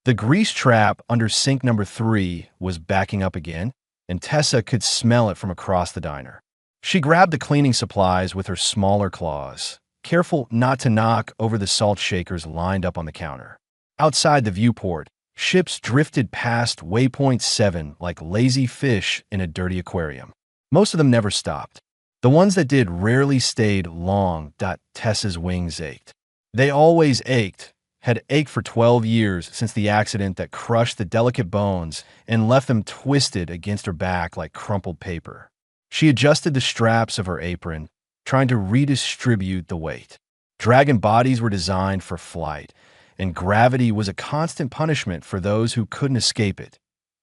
The grease trap under sink number 3 was backing up again, and Tessa could smell it from across the diner. She grabbed the cleaning supplies with her smaller claws, careful not to knock over the salt shakers lined up on the counter. Outside the viewport, ships drifted past waypoint 7 like lazy fish in a dirty aquarium. Most of them never stopped. The ones that did rarely stayed long. Tessa's wings ached. They always ached, had ached for 12 years since the accident that crushed the delicate bones and left them twisted against her back like crumpled paper. She adjusted the straps of her apron, trying to redistribute the weight. Dragon bodies were designed for flight, and gravity was a constant punishment for those who couldn't escape it.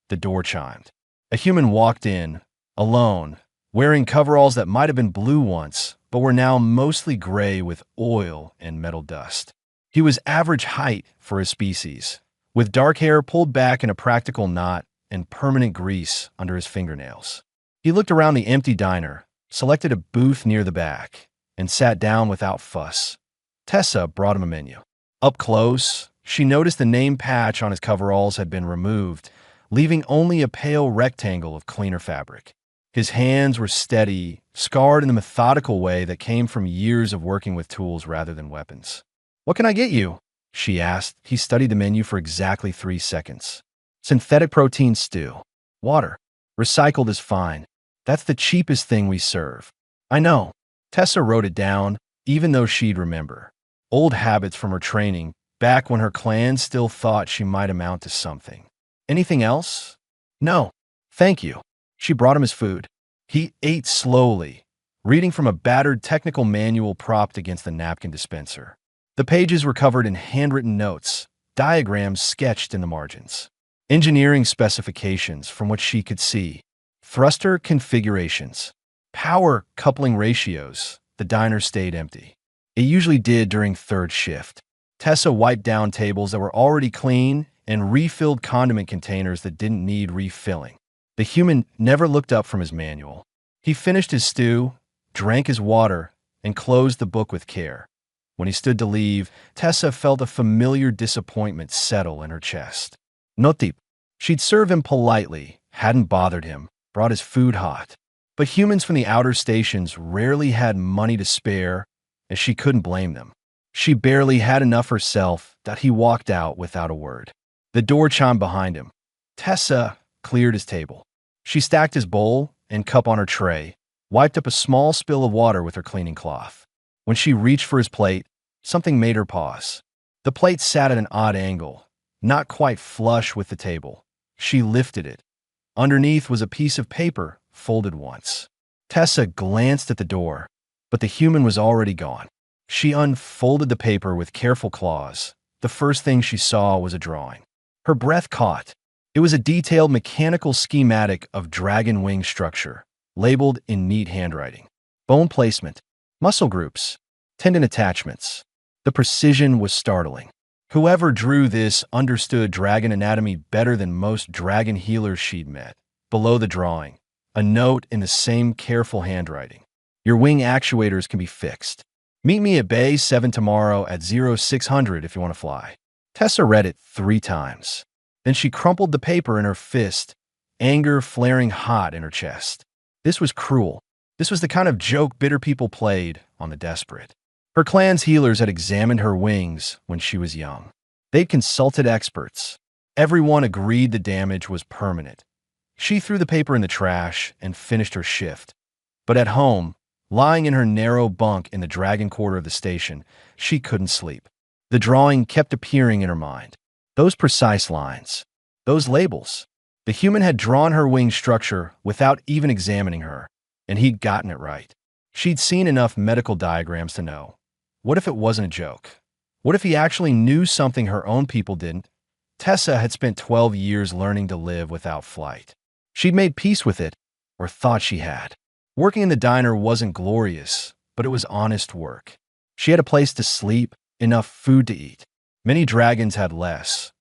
The door chimed. A human walked in, alone, wearing coveralls that might have been blue once, but were now mostly gray with oil and metal dust. He was average height for his species, with dark hair pulled back in a practical knot and permanent grease under his fingernails. He looked around the empty diner, selected a booth near the back, and sat down without fuss. Tessa brought him a menu. Up close, she noticed the name patch on his coveralls had been removed, leaving only a pale rectangle of cleaner fabric. His hands were steady, scarred in the methodical way that came from years of working with tools rather than weapons. "What can I get you?" she asked. He studied the menu for exactly 3 seconds. "Synthetic protein stew. Water. Recycled is fine. That's the cheapest thing we serve." "I know." Tessa wrote it down, even though she'd remember. Old habits from her training, back when her clan still thought she might amount to something. "Anything else?" "No. Thank you." She brought him his food. He ate slowly, reading from a battered technical manual propped against the napkin dispenser. The pages were covered in handwritten notes, diagrams sketched in the margins. Engineering specifications from what she could see. Thruster configurations. Power coupling ratios. The diner stayed empty. It usually did during third shift. Tessa wiped down tables that were already clean and refilled condiment containers that didn't need refilling. The human never looked up from his manual. He finished his stew, drank his water, and closed the book with care. When he stood to leave, Tessa felt a familiar disappointment settle in her chest. No tip. She'd serve him politely, hadn't bothered him, brought his food hot. But humans from the outer stations rarely had money to spare, and she couldn't blame them. She barely had enough herself that he walked out without a word. The door chimed behind him. Tessa cleared his table. She stacked his bowl and cup on her tray, wiped up a small spill of water with her cleaning cloth. When she reached for his plate, something made her pause. The plate sat at an odd angle, not quite flush with the table. She lifted it. Underneath was a piece of paper, folded once. Tessa glanced at the door, but the human was already gone. She unfolded the paper with careful claws. The first thing she saw was a drawing. Her breath caught. It was a detailed mechanical schematic of dragon wing structure, labeled in neat handwriting. Bone placement, muscle groups, tendon attachments. The precision was startling. Whoever drew this understood dragon anatomy better than most dragon healers she'd met. Below the drawing, a note in the same careful handwriting. Your wing actuators can be fixed. Meet me at Bay 7 tomorrow at 0600 if you want to fly. Tessa read it 3 times. Then she crumpled the paper in her fist, anger flaring hot in her chest. This was cruel. This was the kind of joke bitter people played on the desperate. Her clan's healers had examined her wings when she was young. They'd consulted experts. Everyone agreed the damage was permanent. She threw the paper in the trash and finished her shift. But at home, lying in her narrow bunk in the dragon quarter of the station, she couldn't sleep. The drawing kept appearing in her mind. Those precise lines. Those labels. The human had drawn her wing structure without even examining her, and he'd gotten it right. She'd seen enough medical diagrams to know. What if it wasn't a joke? What if he actually knew something her own people didn't? Tessa had spent 12 years learning to live without flight. She'd made peace with it, or thought she had. Working in the diner wasn't glorious, but it was honest work. She had a place to sleep, enough food to eat. Many dragons had less.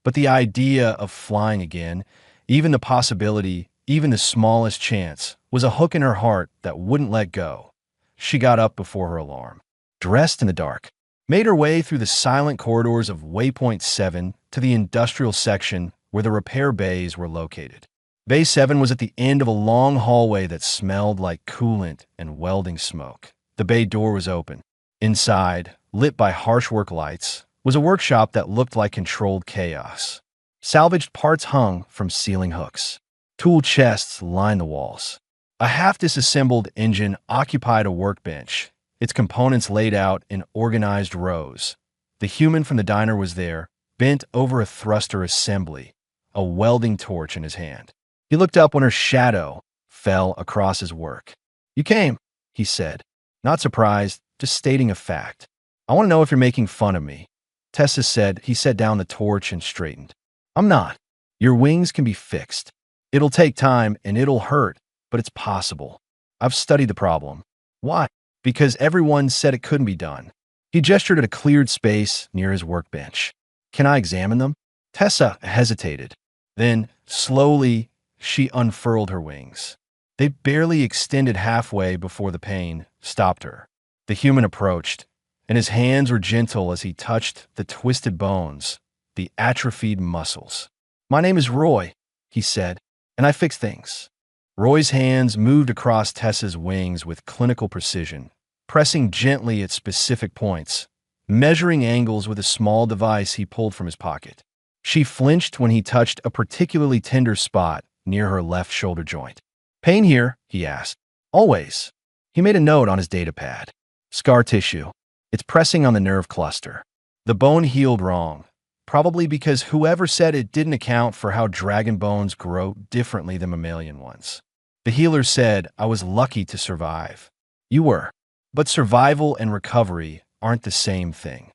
But the idea of flying again, even the possibility, even the smallest chance, was a hook in her heart that wouldn't let go. She got up before her alarm. Dressed in the dark. made her way through the silent corridors of Waypoint 7 to the industrial section where the repair bays were located. Bay 7 was at the end of a long hallway that smelled like coolant and welding smoke. The bay door was open. Inside, lit by harsh work lights, was a workshop that looked like controlled chaos. Salvaged parts hung from ceiling hooks. Tool chests lined the walls. A half-disassembled engine occupied a workbench, its components laid out in organized rows. The human from the diner was there, bent over a thruster assembly, a welding torch in his hand. He looked up when her shadow fell across his work. "You came," he said. Not surprised, just stating a fact. "I want to know if you're making fun of me." Tessa said. He set down the torch and straightened. "I'm not. Your wings can be fixed. It'll take time and it'll hurt, but it's possible. I've studied the problem." "Why?" "Because everyone said it couldn't be done." He gestured at a cleared space near his workbench. "Can I examine them?" Tessa hesitated. Then, slowly, she unfurled her wings. They barely extended halfway before the pain stopped her. The human approached, and his hands were gentle as he touched the twisted bones, the atrophied muscles. "My name is Roy," he said, "and I fix things." Roy's hands moved across Tessa's wings with clinical precision, pressing gently at specific points, measuring angles with a small device he pulled from his pocket. She flinched when he touched a particularly tender spot near her left shoulder joint. "Pain here?" he asked. "Always." He made a note on his data pad. "Scar tissue. It's pressing on the nerve cluster." The bone healed wrong, probably because whoever said it didn't account for how dragon bones grow differently than mammalian ones. The healer said, "I was lucky to survive." "You were. But survival and recovery aren't the same thing."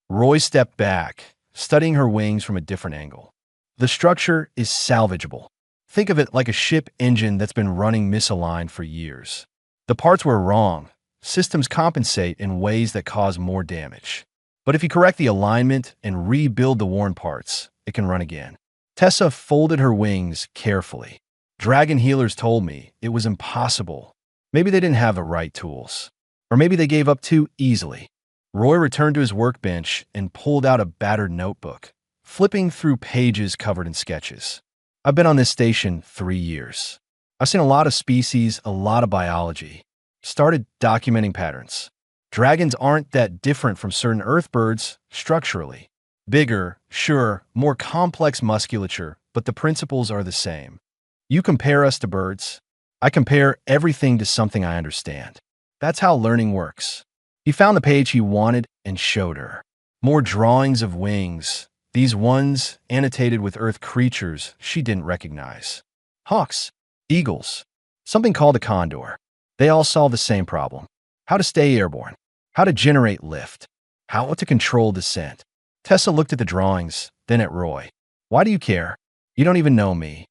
Roy stepped back, studying her wings from a different angle. "The structure is salvageable. Think of it like a ship engine that's been running misaligned for years. The parts were wrong. Systems compensate in ways that cause more damage. But if you correct the alignment and rebuild the worn parts, it can run again." Tessa folded her wings carefully. "Dragon healers told me it was impossible. Maybe they didn't have the right tools. Or maybe they gave up too easily." Roy returned to his workbench and pulled out a battered notebook, flipping through pages covered in sketches. "I've been on this station 3 years. I've seen a lot of species, a lot of biology. Started documenting patterns. Dragons aren't that different from certain Earth birds structurally. Bigger, sure, more complex musculature, but the principles are the same. You compare us to birds. I compare everything to something I understand. That's how learning works." He found the page he wanted and showed her. More drawings of wings, these ones annotated with Earth creatures she didn't recognize. Hawks, eagles, something called a condor. They all solve the same problem. How to stay airborne, how to generate lift, how to control descent. Tessa looked at the drawings, then at Roy. "Why do you care? You don't even know me."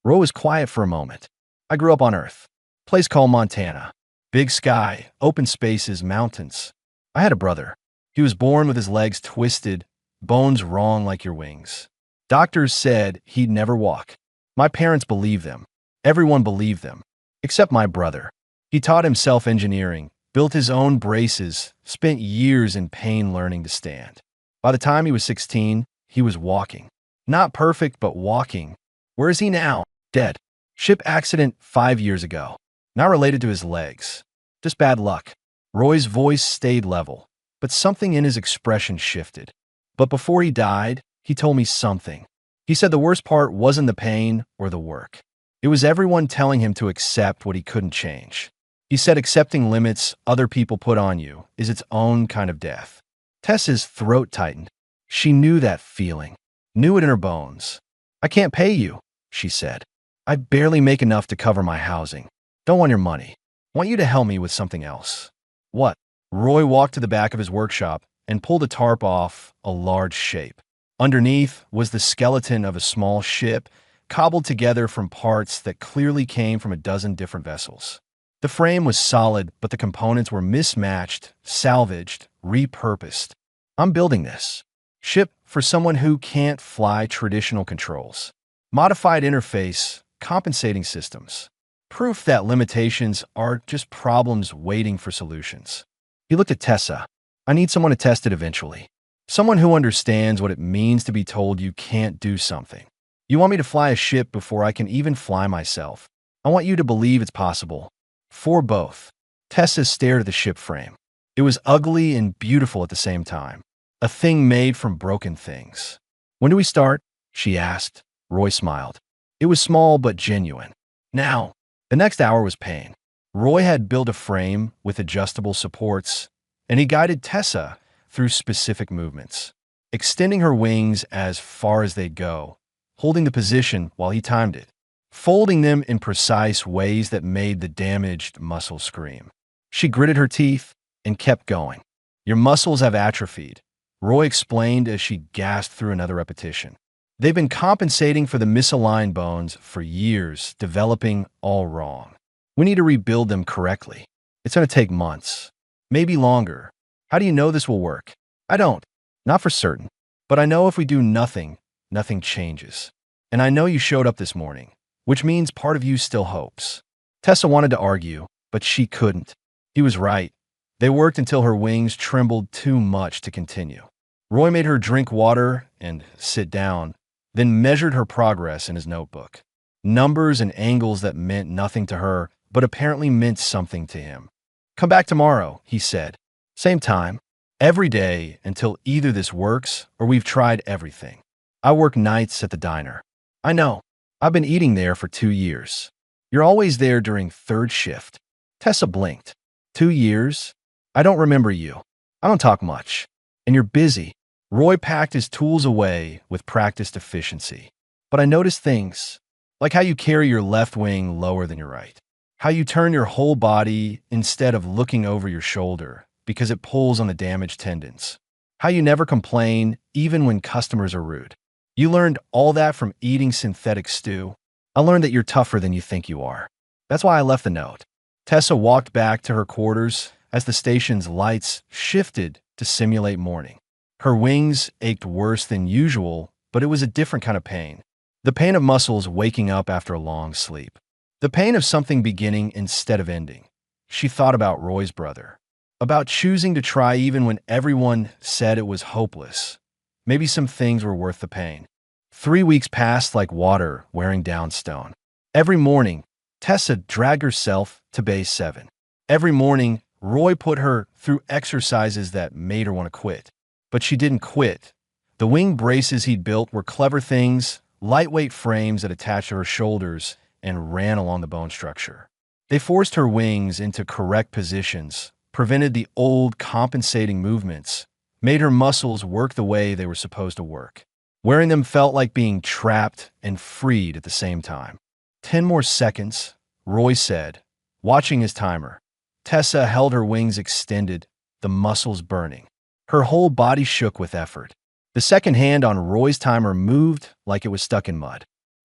Roy was quiet for a moment. "I grew up on Earth. Place called Montana. Big sky, open spaces, mountains. I had a brother. He was born with his legs twisted, bones wrong like your wings. Doctors said he'd never walk. My parents believed them. Everyone believed them, except my brother. He taught himself engineering, built his own braces, spent years in pain learning to stand. By the time he was 16, he was walking. Not perfect, but walking. Where is he now? Dead. Ship accident 5 years ago. Not related to his legs. Just bad luck." Roy's voice stayed level, but something in his expression shifted. "But before he died, he told me something. He said the worst part wasn't the pain or the work. It was everyone telling him to accept what he couldn't change. He said accepting limits other people put on you is its own kind of death." Tessa's throat tightened. She knew that feeling, knew it in her bones. "I can't pay you," she said. "I barely make enough to cover my housing. Don't want your money. Want you to help me with something else." "What?" Roy walked to the back of his workshop and pulled a tarp off a large shape. Underneath was the skeleton of a small ship, cobbled together from parts that clearly came from a dozen different vessels. The frame was solid, but the components were mismatched, salvaged, repurposed. "I'm building this ship for someone who can't fly traditional controls. Modified interface, compensating systems. Proof that limitations are just problems waiting for solutions." He looked at Tessa. I need someone to test it eventually. Someone who understands what it means to be told you can't do something. You want me to fly a ship before I can even fly myself. I want you to believe it's possible. For both. Tessa stared at the ship frame. It was ugly and beautiful at the same time. A thing made from broken things. When do we start? She asked. Roy smiled. It was small but genuine. Now. The next hour was pain. Roy had built a frame with adjustable supports, and he guided Tessa through specific movements, extending her wings as far as they'd go, holding the position while he timed it, folding them in precise ways that made the damaged muscle scream. She gritted her teeth and kept going. Your muscles have atrophied, Roy explained as she gasped through another repetition. They've been compensating for the misaligned bones for years, developing all wrong. We need to rebuild them correctly. It's going to take months, maybe longer. How do you know this will work? I don't. Not for certain. But I know if we do nothing, nothing changes. And I know you showed up this morning, which means part of you still hopes. Tessa wanted to argue, but she couldn't. He was right. They worked until her wings trembled too much to continue. Roy made her drink water and sit down, then measured her progress in his notebook. Numbers and angles that meant nothing to her, but apparently meant something to him. Come back tomorrow, he said. Same time, every day until either this works or we've tried everything. I work nights at the diner. I know. I've been eating there for 2 years. You're always there during third shift. Tessa blinked. 2 years? I don't remember you. I don't talk much. And you're busy. Roy packed his tools away with practiced efficiency. But I noticed things, like how you carry your left wing lower than your right. How you turn your whole body instead of looking over your shoulder because it pulls on the damaged tendons. How you never complain even when customers are rude. You learned all that from eating synthetic stew. I learned that you're tougher than you think you are. That's why I left the note. Tessa walked back to her quarters as the station's lights shifted to simulate morning. Her wings ached worse than usual, but it was a different kind of pain. The pain of muscles waking up after a long sleep. The pain of something beginning instead of ending. She thought about Roy's brother. About choosing to try even when everyone said it was hopeless. Maybe some things were worth the pain. 3 weeks passed like water wearing down stone. Every morning, Tessa dragged herself to base 7. Every morning, Roy put her through exercises that made her want to quit. But she didn't quit. The wing braces he'd built were clever things, lightweight frames that attached to her shoulders and ran along the bone structure. They forced her wings into correct positions, prevented the old compensating movements, made her muscles work the way they were supposed to work. Wearing them felt like being trapped and freed at the same time. 10 more seconds, Roy said, watching his timer. Tessa held her wings extended, the muscles burning. Her whole body shook with effort. The second hand on Roy's timer moved like it was stuck in mud.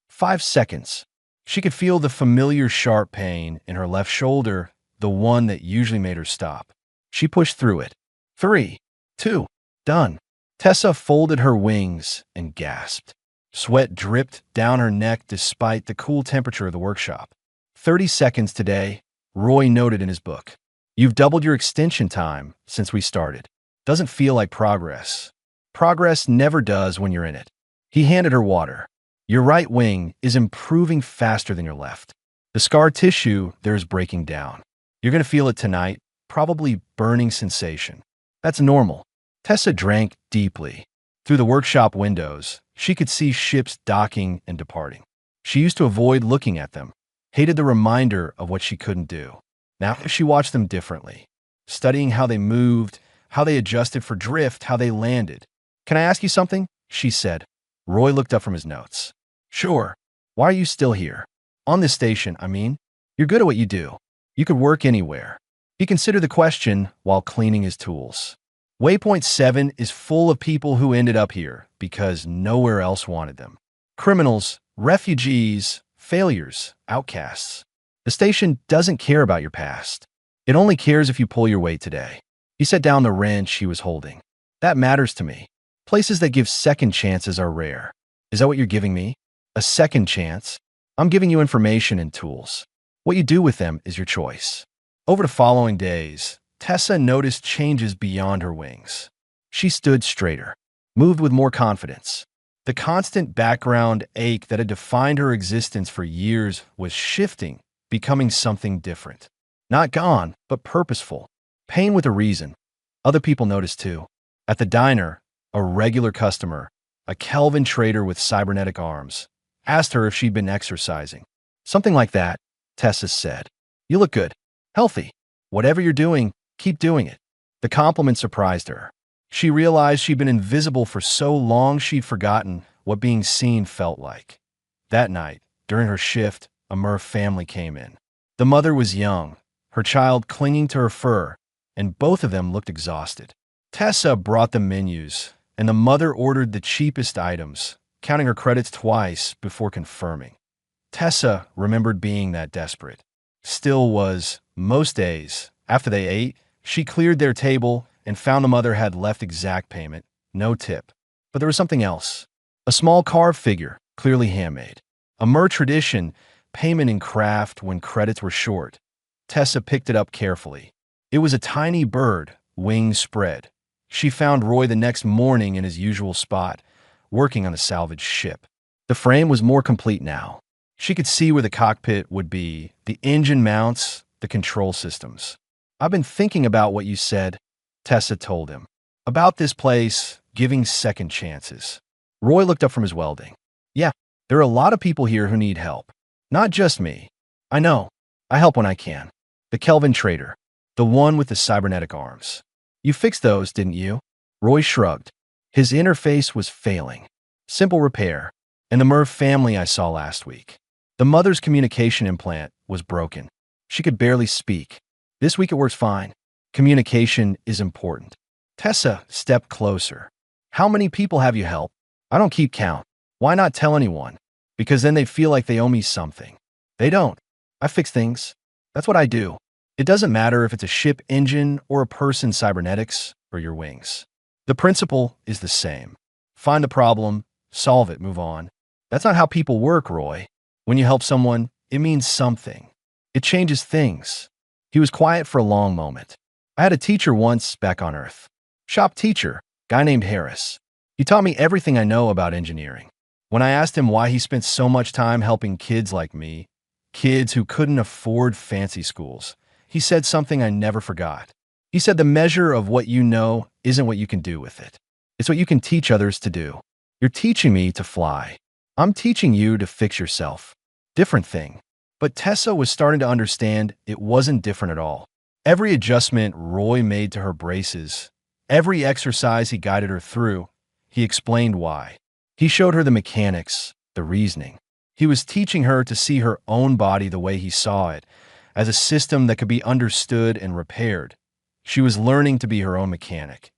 5 seconds. She could feel the familiar sharp pain in her left shoulder, the one that usually made her stop. She pushed through it. 3, 2, done. Tessa folded her wings and gasped. Sweat dripped down her neck despite the cool temperature of the workshop. 30 seconds today, Roy noted in his book. You've doubled your extension time since we started. Doesn't feel like progress. Progress never does when you're in it. He handed her water. Your right wing is improving faster than your left. The scar tissue there is breaking down. You're going to feel it tonight, probably burning sensation. That's normal. Tessa drank deeply. Through the workshop windows, she could see ships docking and departing. She used to avoid looking at them, hated the reminder of what she couldn't do. Now she watched them differently, studying how they moved, how they adjusted for drift, how they landed. Can I ask you something? She said. Roy looked up from his notes. Sure. Why are you still here? On this station, I mean. You're good at what you do. You could work anywhere. He considered the question while cleaning his tools. Waypoint 7 is full of people who ended up here because nowhere else wanted them. Criminals, refugees, failures, outcasts. The station doesn't care about your past. It only cares if you pull your weight today. He set down the wrench he was holding. That matters to me. Places that give second chances are rare. Is that what you're giving me? A second chance? I'm giving you information and tools. What you do with them is your choice. Over the following days, Tessa noticed changes beyond her wings. She stood straighter, moved with more confidence. The constant background ache that had defined her existence for years was shifting, becoming something different. Not gone, but purposeful. Pain with a reason. Other people noticed too. At the diner, a regular customer, a Kelvin trader with cybernetic arms, asked her if she'd been exercising. Something like that, Tessa said. You look good. Healthy. Whatever you're doing, keep doing it. The compliment surprised her. She realized she'd been invisible for so long she'd forgotten what being seen felt like. That night, during her shift, a Murph family came in. The mother was young, her child clinging to her fur, and both of them looked exhausted. Tessa brought the menus, and the mother ordered the cheapest items, counting her credits twice before confirming. Tessa remembered being that desperate. Still was, most days, after they ate, she cleared their table and found the mother had left exact payment, no tip. But there was something else. A small carved figure, clearly handmade. A Mer tradition, payment in craft when credits were short. Tessa picked it up carefully. It was a tiny bird, wings spread. She found Roy the next morning in his usual spot, working on a salvaged ship. The frame was more complete now. She could see where the cockpit would be, the engine mounts, the control systems. I've been thinking about what you said, Tessa told him. About this place, giving second chances. Roy looked up from his welding. Yeah, there are a lot of people here who need help. Not just me. I know. I help when I can. The Kelvin trader. The one with the cybernetic arms. You fixed those, didn't you? Roy shrugged. His interface was failing. Simple repair. And the Murph family I saw last week. The mother's communication implant was broken. She could barely speak. This week it works fine. Communication is important. Tessa stepped closer. How many people have you helped? I don't keep count. Why not tell anyone? Because then they feel like they owe me something. They don't. I fix things. That's what I do. It doesn't matter if it's a ship engine or a person's cybernetics or your wings. The principle is the same. Find the problem, solve it, move on. That's not how people work, Roy. When you help someone, it means something. It changes things. He was quiet for a long moment. I had a teacher once back on Earth. Shop teacher, guy named Harris. He taught me everything I know about engineering. When I asked him why he spent so much time helping kids like me, kids who couldn't afford fancy schools, he said something I never forgot. He said the measure of what you know isn't what you can do with it. It's what you can teach others to do. You're teaching me to fly. I'm teaching you to fix yourself. Different thing. But Tessa was starting to understand it wasn't different at all. Every adjustment Roy made to her braces, every exercise he guided her through, he explained why. He showed her the mechanics, the reasoning. He was teaching her to see her own body the way he saw it, as a system that could be understood and repaired. She was learning to be her own mechanic.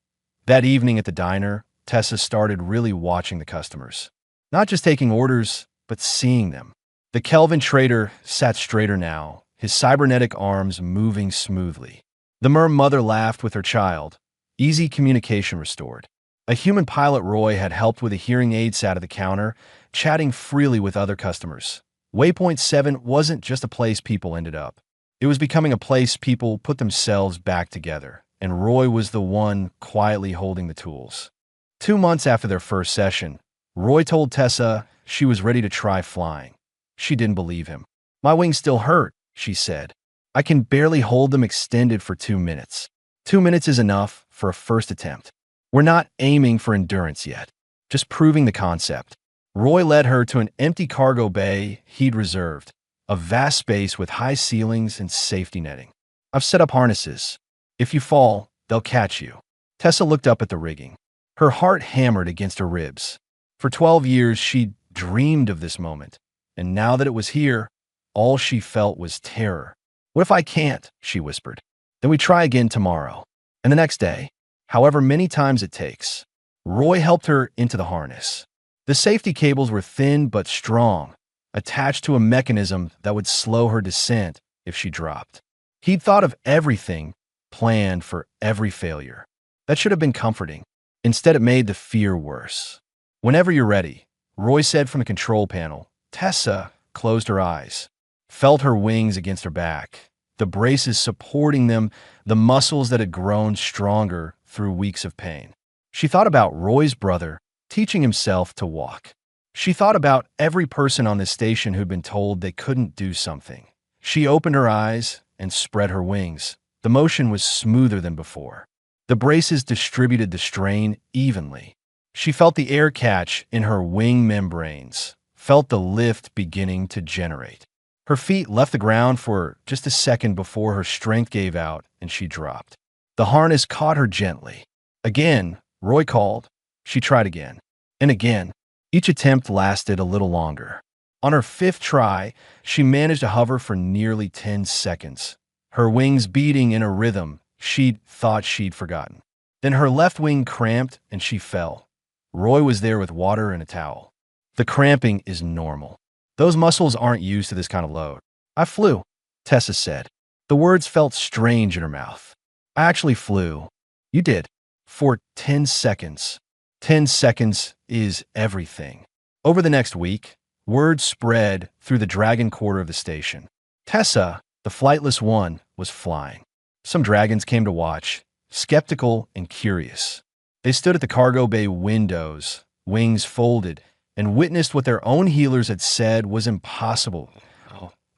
That evening at the diner, Tessa started really watching the customers. Not just taking orders, but seeing them. The Kelvin trader sat straighter now, his cybernetic arms moving smoothly. The Mer mother laughed with her child. Easy communication restored. A human pilot, Roy, had helped with a hearing aid sat at the counter, chatting freely with other customers. Waypoint 7 wasn't just a place people ended up. It was becoming a place people put themselves back together, and Roy was the one quietly holding the tools. 2 months after their first session, Roy told Tessa she was ready to try flying. She didn't believe him. My wings still hurt, she said. I can barely hold them extended for 2 minutes. 2 minutes is enough for a first attempt. We're not aiming for endurance yet, just proving the concept. Roy led her to an empty cargo bay he'd reserved, a vast space with high ceilings and safety netting. I've set up harnesses. If you fall, they'll catch you. Tessa looked up at the rigging. Her heart hammered against her ribs. For 12 years, she'd dreamed of this moment, and now that it was here, all she felt was terror. What if I can't? She whispered. Then we try again tomorrow, and the next day, however many times it takes. Roy helped her into the harness. The safety cables were thin but strong, attached to a mechanism that would slow her descent if she dropped. He'd thought of everything, planned for every failure. That should have been comforting. Instead, it made the fear worse. Whenever you're ready, Roy said from the control panel. Tessa closed her eyes, felt her wings against her back, the braces supporting them, the muscles that had grown stronger through weeks of pain. She thought about Roy's brother teaching himself to walk. She thought about every person on this station who'd been told they couldn't do something. She opened her eyes and spread her wings. The motion was smoother than before. The braces distributed the strain evenly. She felt the air catch in her wing membranes, felt the lift beginning to generate. Her feet left the ground for just a second before her strength gave out and she dropped. The harness caught her gently. Again, Roy called. She tried again. And again. Each attempt lasted a little longer. On her fifth try, she managed to hover for nearly 10 seconds, her wings beating in a rhythm she'd thought she'd forgotten. Then her left wing cramped and she fell. Roy was there with water and a towel. The cramping is normal. Those muscles aren't used to this kind of load. I flew, Tessa said. The words felt strange in her mouth. I actually flew. You did. For 10 seconds. 10 seconds is everything. Over the next week, word spread through the Dragon Quarter of the station. Tessa, the flightless one, was flying. Some dragons came to watch, skeptical and curious. They stood at the cargo bay windows, wings folded, and witnessed what their own healers had said was impossible.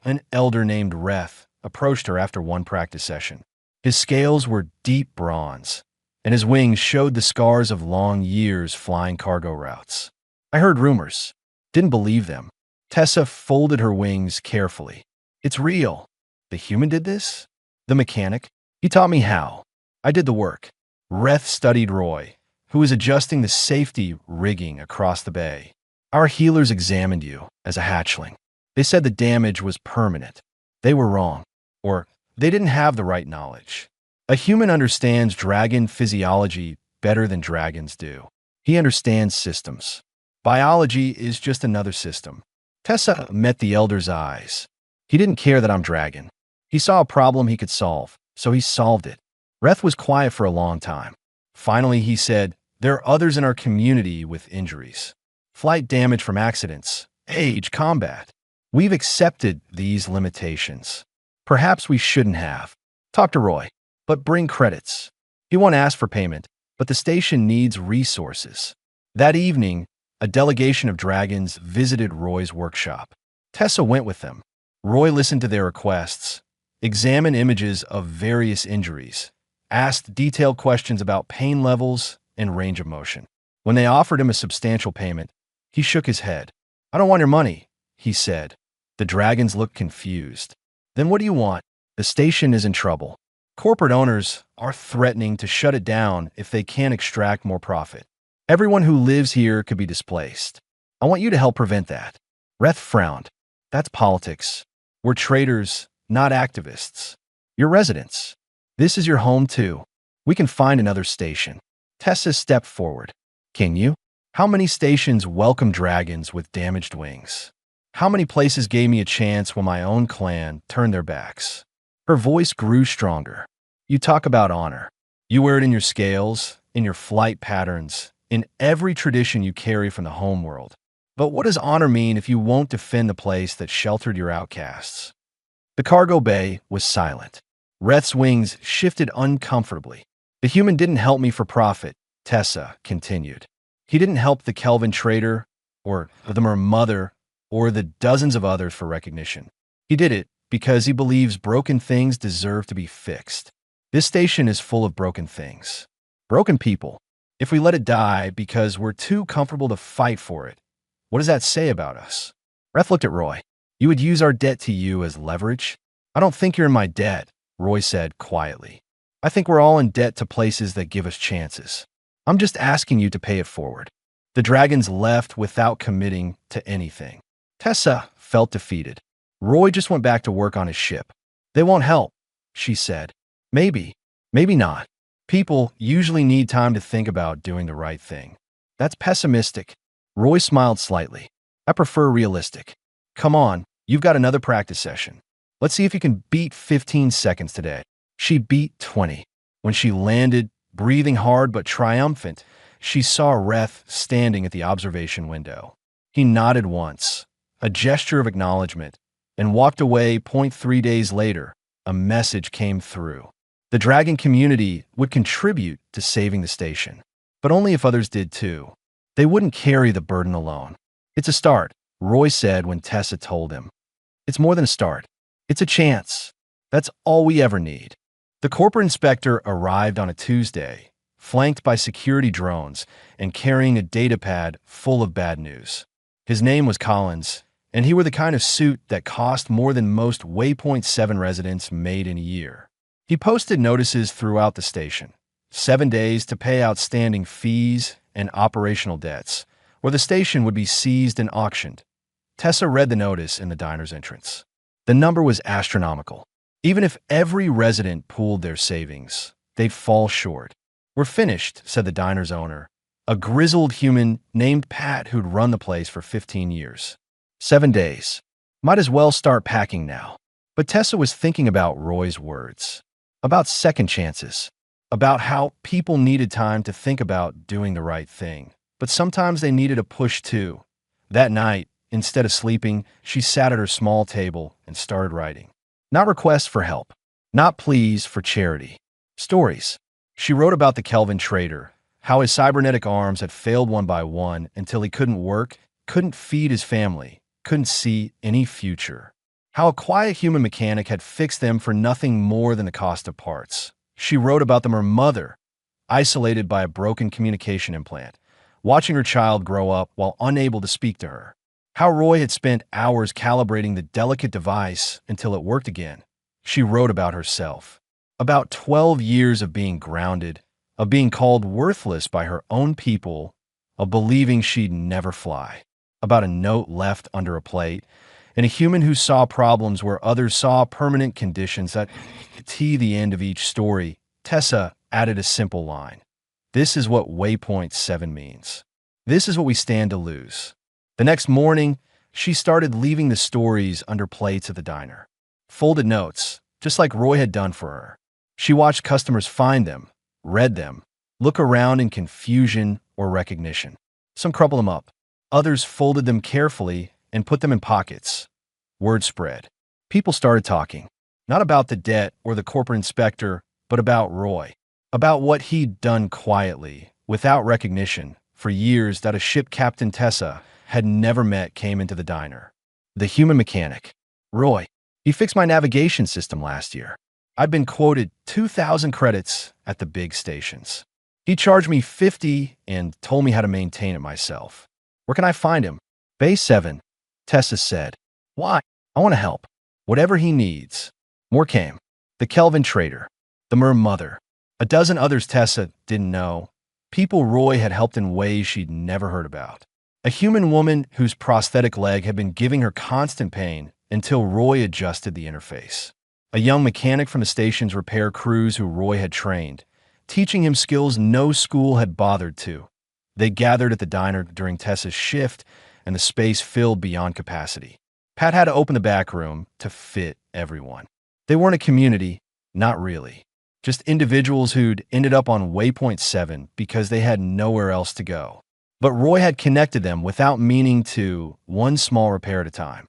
An elder named Reth approached her after one practice session. His scales were deep bronze, and his wings showed the scars of long years flying cargo routes. I heard rumors. Didn't believe them. Tessa folded her wings carefully. It's real. The human did this? The mechanic? He taught me how. I did the work. Reth studied Roy, who was adjusting the safety rigging across the bay. Our healers examined you as a hatchling. They said the damage was permanent. They were wrong. Or they didn't have the right knowledge. A human understands dragon physiology better than dragons do. He understands systems. Biology is just another system. Tessa met the elder's eyes. He didn't care that I'm dragon. He saw a problem he could solve, so he solved it. Reth was quiet for a long time. Finally, he said, there are others in our community with injuries. Flight damage from accidents, age, combat. We've accepted these limitations. Perhaps we shouldn't have. Talk to Roy. But bring credits. He won't ask for payment, but the station needs resources. That evening, a delegation of dragons visited Roy's workshop. Tessa went with them. Roy listened to their requests, examined images of various injuries, asked detailed questions about pain levels and range of motion. When they offered him a substantial payment, he shook his head. I don't want your money, he said. The dragons looked confused. Then what do you want? The station is in trouble. Corporate owners are threatening to shut it down if they can't extract more profit. Everyone who lives here could be displaced. I want you to help prevent that. Reth frowned. That's politics. We're traders, not activists. You're residents. This is your home too. We can find another station. Tessa stepped forward. Can you? How many stations welcome dragons with damaged wings? How many places gave me a chance when my own clan turned their backs? Her voice grew stronger. You talk about honor. You wear it in your scales, in your flight patterns, in every tradition you carry from the homeworld. But what does honor mean if you won't defend the place that sheltered your outcasts? The cargo bay was silent. Reth's wings shifted uncomfortably. The human didn't help me for profit, Tessa continued. He didn't help the Kelvin trader, or the mother, or the dozens of others for recognition. He did it because he believes broken things deserve to be fixed. This station is full of broken things. Broken people. If we let it die because we're too comfortable to fight for it, what does that say about us? Reth looked at Roy. You would use our debt to you as leverage? I don't think you're in my debt, Roy said quietly. I think we're all in debt to places that give us chances. I'm just asking you to pay it forward. The dragons left without committing to anything. Tessa felt defeated. Roy just went back to work on his ship. They won't help, she said. Maybe, maybe not. People usually need time to think about doing the right thing. That's pessimistic. Roy smiled slightly. I prefer realistic. Come on, you've got another practice session. Let's see if you can beat 15 seconds today. She beat 20. When she landed, breathing hard but triumphant, she saw Reth standing at the observation window. He nodded once, a gesture of acknowledgement, and walked away. 3 days later, a message came through. The dragon community would contribute to saving the station, but only if others did too. They wouldn't carry the burden alone. It's a start, Roy said when Tessa told him. It's more than a start. It's a chance. That's all we ever need. The corporate inspector arrived on a Tuesday, flanked by security drones and carrying a datapad full of bad news. His name was Collins, and he wore the kind of suit that cost more than most Waypoint 7 residents made in a year. He posted notices throughout the station, 7 days to pay outstanding fees and operational debts, or the station would be seized and auctioned. Tessa read the notice in the diner's entrance. The number was astronomical. Even if every resident pooled their savings, they'd fall short. We're finished, said the diner's owner, a grizzled human named Pat who'd run the place for 15 years. 7 days. Might as well start packing now. But Tessa was thinking about Roy's words, about second chances, about how people needed time to think about doing the right thing. But sometimes they needed a push too. That night, instead of sleeping, she sat at her small table and started writing. Not requests for help, not pleas for charity. Stories. She wrote about the Kelvin trader, how his cybernetic arms had failed one by one until he couldn't work, couldn't feed his family, couldn't see any future. How a quiet human mechanic had fixed them for nothing more than the cost of parts. She wrote about them her mother, isolated by a broken communication implant, watching her child grow up while unable to speak to her. How Roy had spent hours calibrating the delicate device until it worked again. She wrote about herself, about 12 years of being grounded, of being called worthless by her own people, of believing she'd never fly, about a note left under a plate, and a human who saw problems where others saw permanent conditions. At the end of each story, Tessa added a simple line. This is what Waypoint 7 means. This is what we stand to lose. The next morning, she started leaving the stories under plates at the diner. Folded notes, just like Roy had done for her. She watched customers find them, read them, look around in confusion or recognition. Some crumpled them up. Others folded them carefully and put them in pockets. Word spread. People started talking, not about the debt or the corporate inspector, but about Roy, about what he'd done quietly, without recognition, for years that a ship Captain Tessa had never met came into the diner. The human mechanic. Roy. He fixed my navigation system last year. I'd been quoted 2,000 credits at the big stations. He charged me 50 and told me how to maintain it myself. Where can I find him? Bay 7, Tessa said. Why? I want to help. Whatever he needs. More came. The Kelvin trader. The Mer mother. A dozen others Tessa didn't know. People Roy had helped in ways she'd never heard about. A human woman whose prosthetic leg had been giving her constant pain until Roy adjusted the interface. A young mechanic from the station's repair crews who Roy had trained, teaching him skills no school had bothered to. They gathered at the diner during Tessa's shift, and the space filled beyond capacity. Pat had to open the back room to fit everyone. They weren't a community, not really. Just individuals who'd ended up on Waypoint 7 because they had nowhere else to go. But Roy had connected them without meaning to, one small repair at a time.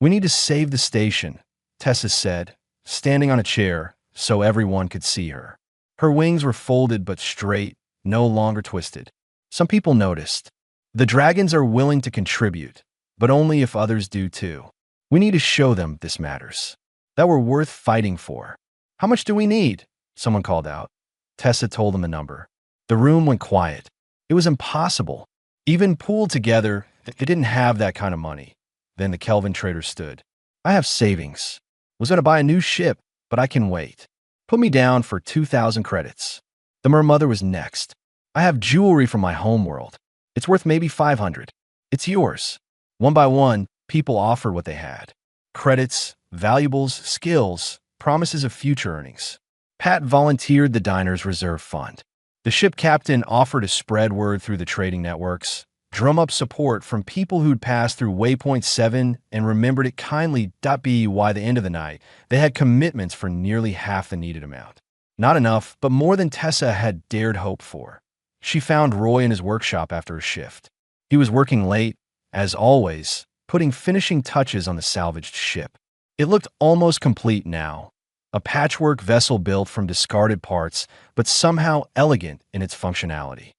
We need to save the station, Tessa said, standing on a chair so everyone could see her. Her wings were folded but straight, no longer twisted. Some people noticed. The dragons are willing to contribute, but only if others do too. We need to show them this matters, that we're worth fighting for. How much do we need? Someone called out. Tessa told them a number. The room went quiet. It was impossible. Even pooled together, they didn't have that kind of money. Then the Kelvin trader stood. I have savings. Was going to buy a new ship, but I can wait. Put me down for 2,000 credits. The mermother was next. I have jewelry from my homeworld. It's worth maybe 500. It's yours. One by one, people offered what they had. Credits, valuables, skills, promises of future earnings. Pat volunteered the diner's reserve fund. The ship captain offered to spread word through the trading networks, drum up support from people who'd passed through Waypoint 7 and remembered it kindly. By the end of the night, they had commitments for nearly half the needed amount. Not enough, but more than Tessa had dared hope for. She found Roy in his workshop after a shift. He was working late, as always, putting finishing touches on the salvaged ship. It looked almost complete now, a patchwork vessel built from discarded parts, but somehow elegant in its functionality.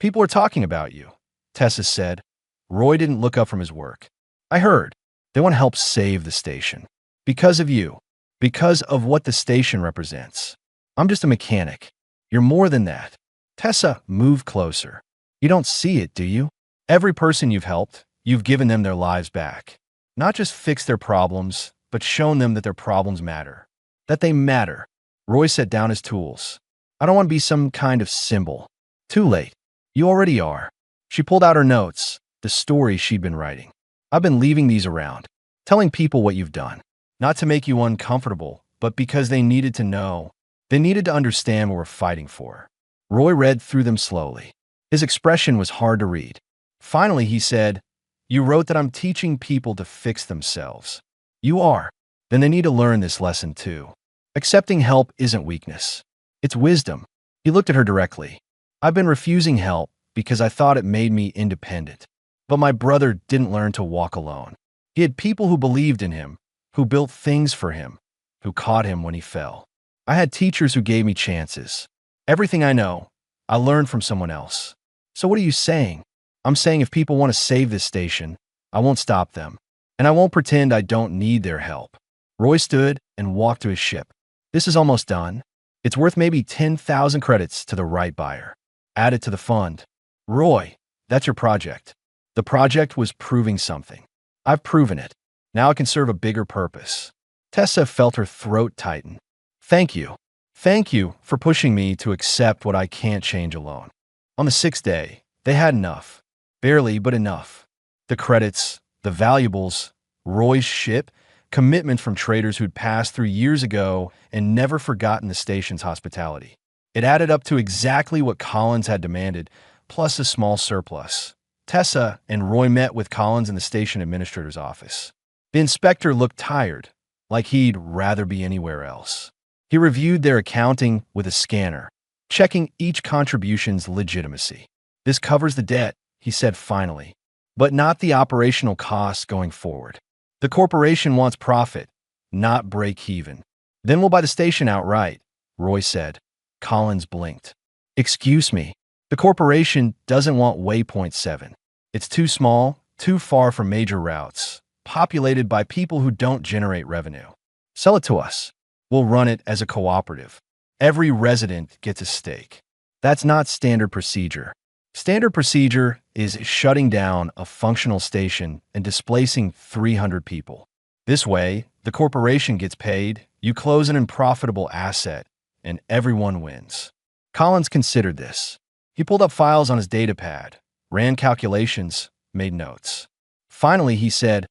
"People are talking about you," Tessa said. Roy didn't look up from his work. "I heard. They want to help save the station. Because of you. Because of what the station represents. I'm just a mechanic. You're more than that." Tessa moved closer. "You don't see it, do you? Every person you've helped, you've given them their lives back. Not just fixed their problems, but shown them that their problems matter. That they matter." Roy set down his tools. "I don't want to be some kind of symbol." "Too late. You already are." She pulled out her notes, the story she'd been writing. "I've been leaving these around, telling people what you've done. Not to make you uncomfortable, but because they needed to know. They needed to understand what we're fighting for." Roy read through them slowly. His expression was hard to read. Finally, he said, "You wrote that I'm teaching people to fix themselves. You are. Then they need to learn this lesson too. Accepting help isn't weakness. It's wisdom." He looked at her directly. "I've been refusing help because I thought it made me independent. But my brother didn't learn to walk alone. He had people who believed in him, who built things for him, who caught him when he fell. I had teachers who gave me chances. Everything I know, I learned from someone else. So what are you saying?" "I'm saying if people want to save this station, I won't stop them. And I won't pretend I don't need their help." Roy stood and walked to his ship. "This is almost done. It's worth maybe 10,000 credits to the right buyer. Add it to the fund." "Roy, that's your project." "The project was proving something. I've proven it. Now it can serve a bigger purpose." Tessa felt her throat tighten. "Thank you. Thank you for pushing me to accept what I can't change alone." On the 6th day, they had enough. Barely, but enough. The credits, the valuables, Roy's ship, commitment from traders who'd passed through years ago and never forgotten the station's hospitality. It added up to exactly what Collins had demanded, plus a small surplus. Tessa and Roy met with Collins in the station administrator's office. The inspector looked tired, like he'd rather be anywhere else. He reviewed their accounting with a scanner, checking each contribution's legitimacy. "This covers the debt," he said finally, "but not the operational costs going forward. The corporation wants profit, not break-even." "Then we'll buy the station outright," Roy said. Collins blinked. "Excuse me, the corporation doesn't want Waypoint 7. It's too small, too far from major routes, populated by people who don't generate revenue. Sell it to us. We'll run it as a cooperative. Every resident gets a stake." "That's not standard procedure. Standard procedure is shutting down a functional station and displacing 300 people. This way, the corporation gets paid, you close an unprofitable asset, and everyone wins." Collins considered this. He pulled up files on his datapad, ran calculations, made notes. Finally, he said,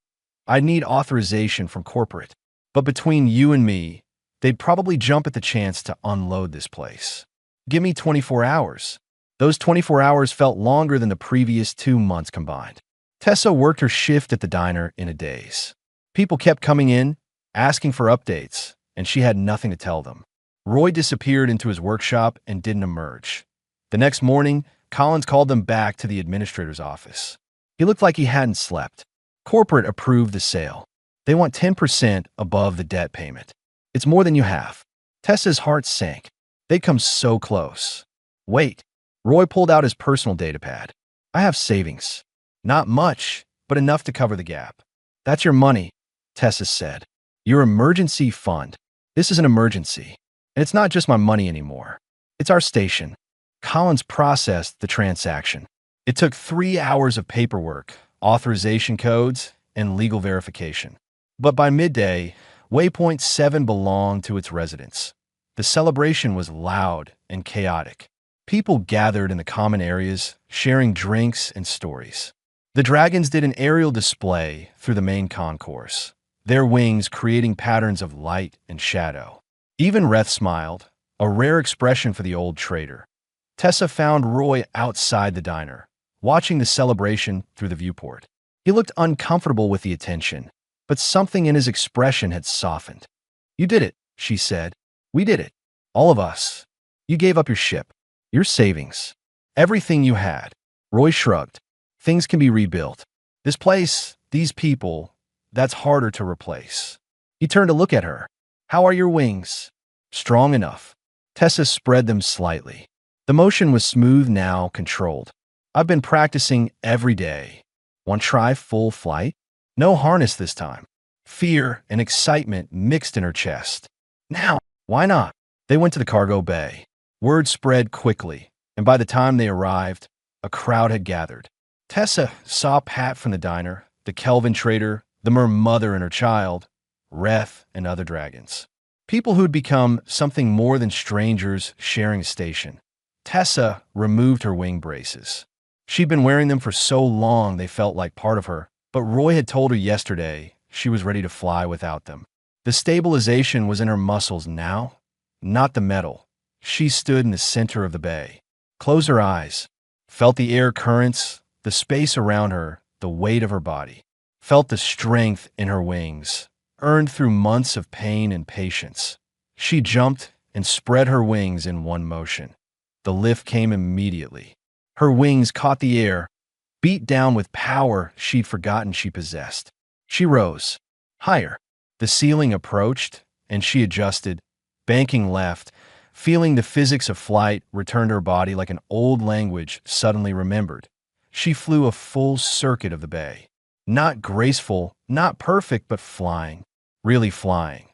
"I need authorization from corporate. But between you and me, they'd probably jump at the chance to unload this place. Give me 24 hours. Those 24 hours felt longer than the previous 2 months combined. Tessa worked her shift at the diner in a daze. People kept coming in, asking for updates, and she had nothing to tell them. Roy disappeared into his workshop and didn't emerge. The next morning, Collins called them back to the administrator's office. He looked like he hadn't slept. Corporate approved the sale. They want 10% above the debt payment. It's more than you have. Tessa's heart sank. They'd come so close. Wait. Roy pulled out his personal datapad. "I have savings. Not much, but enough to cover the gap." "That's your money," Tessa said. "Your emergency fund. This is an emergency. And it's not just my money anymore. It's our station." Collins processed the transaction. It took 3 hours of paperwork, authorization codes, and legal verification. But by midday, Waypoint 7 belonged to its residents. The celebration was loud and chaotic. People gathered in the common areas, sharing drinks and stories. The dragons did an aerial display through the main concourse, their wings creating patterns of light and shadow. Even Reth smiled, a rare expression for the old trader. Tessa found Roy outside the diner, watching the celebration through the viewport. He looked uncomfortable with the attention, but something in his expression had softened. "You did it," she said. "We did it. All of us. You gave up your ship, your savings, everything you had." Roy shrugged. "Things can be rebuilt. This place, these people, that's harder to replace." He turned to look at her. How are your wings? Strong enough. Tessa spread them slightly. The motion was smooth now, controlled. I've been practicing every day. Want to try full flight? No harness this time. Fear and excitement mixed in her chest. Now, why not? They went to the cargo bay. Word spread quickly, and by the time they arrived, a crowd had gathered. Tessa saw Pat from the diner, the Kelvin trader, the mermother and her child, Reth and other dragons. People who'd become something more than strangers sharing a station. Tessa removed her wing braces. She'd been wearing them for so long they felt like part of her, but Roy had told her yesterday she was ready to fly without them. The stabilization was in her muscles now, not the metal. She stood in the center of the bay. Closed her eyes, felt the air currents, the space around her, the weight of her body. Felt the strength in her wings, earned through months of pain and patience. She jumped and spread her wings in one motion. The lift came immediately. Her wings caught the air, beat down with power she'd forgotten she possessed. She rose. Higher. The ceiling approached, and she adjusted, banking left, feeling the physics of flight return to her body like an old language suddenly remembered. She flew a full circuit of the bay. Not graceful, not perfect, but flying. Really flying.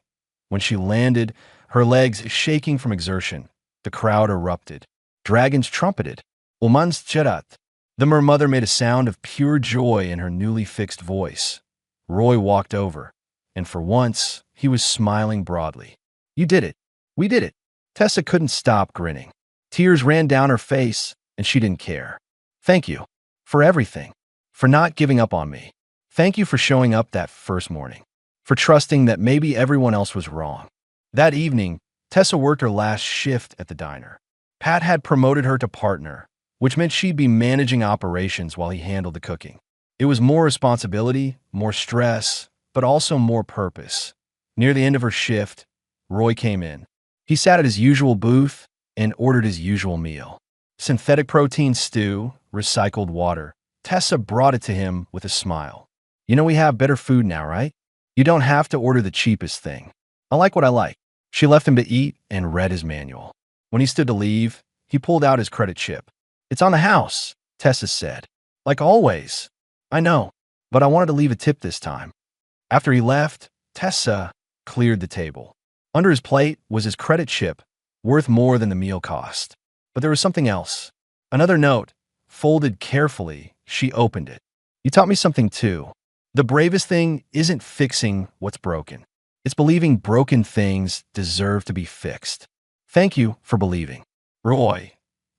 When she landed, her legs shaking from exertion, the crowd erupted. Dragons trumpeted. Umans cherat. The mermother made a sound of pure joy in her newly fixed voice. Roy walked over, and for once, he was smiling broadly. You did it. We did it. Tessa couldn't stop grinning. Tears ran down her face, and she didn't care. Thank you. For everything. For not giving up on me. Thank you for showing up that first morning. For trusting that maybe everyone else was wrong. That evening, Tessa worked her last shift at the diner. Pat had promoted her to partner, which meant she'd be managing operations while he handled the cooking. It was more responsibility, more stress, but also more purpose. Near the end of her shift, Roy came in. He sat at his usual booth and ordered his usual meal. Synthetic protein stew, recycled water. Tessa brought it to him with a smile. You know we have better food now, right? You don't have to order the cheapest thing. I like what I like. She left him to eat and read his manual. When he stood to leave, he pulled out his credit chip. It's on the house, Tessa said. Like always. I know, but I wanted to leave a tip this time. After he left, Tessa cleared the table. Under his plate was his credit chip, worth more than the meal cost. But there was something else. Another note, folded carefully. She opened it. You taught me something too. The bravest thing isn't fixing what's broken. It's believing broken things deserve to be fixed. Thank you for believing. Roy.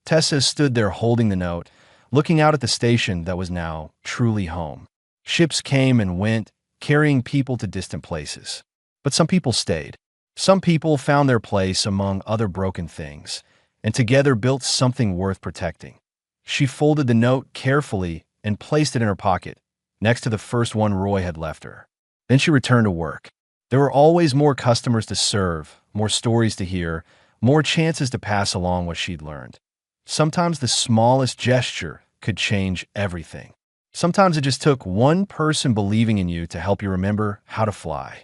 Tessa stood there holding the note, looking out at the station that was now truly home. Ships came and went, carrying people to distant places. But some people stayed. Some people found their place among other broken things, and together built something worth protecting. She folded the note carefully and placed it in her pocket, next to the first one Roy had left her. Then she returned to work. There were always more customers to serve, more stories to hear, more chances to pass along what she'd learned. Sometimes the smallest gesture could change everything. Sometimes it just took one person believing in you to help you remember how to fly.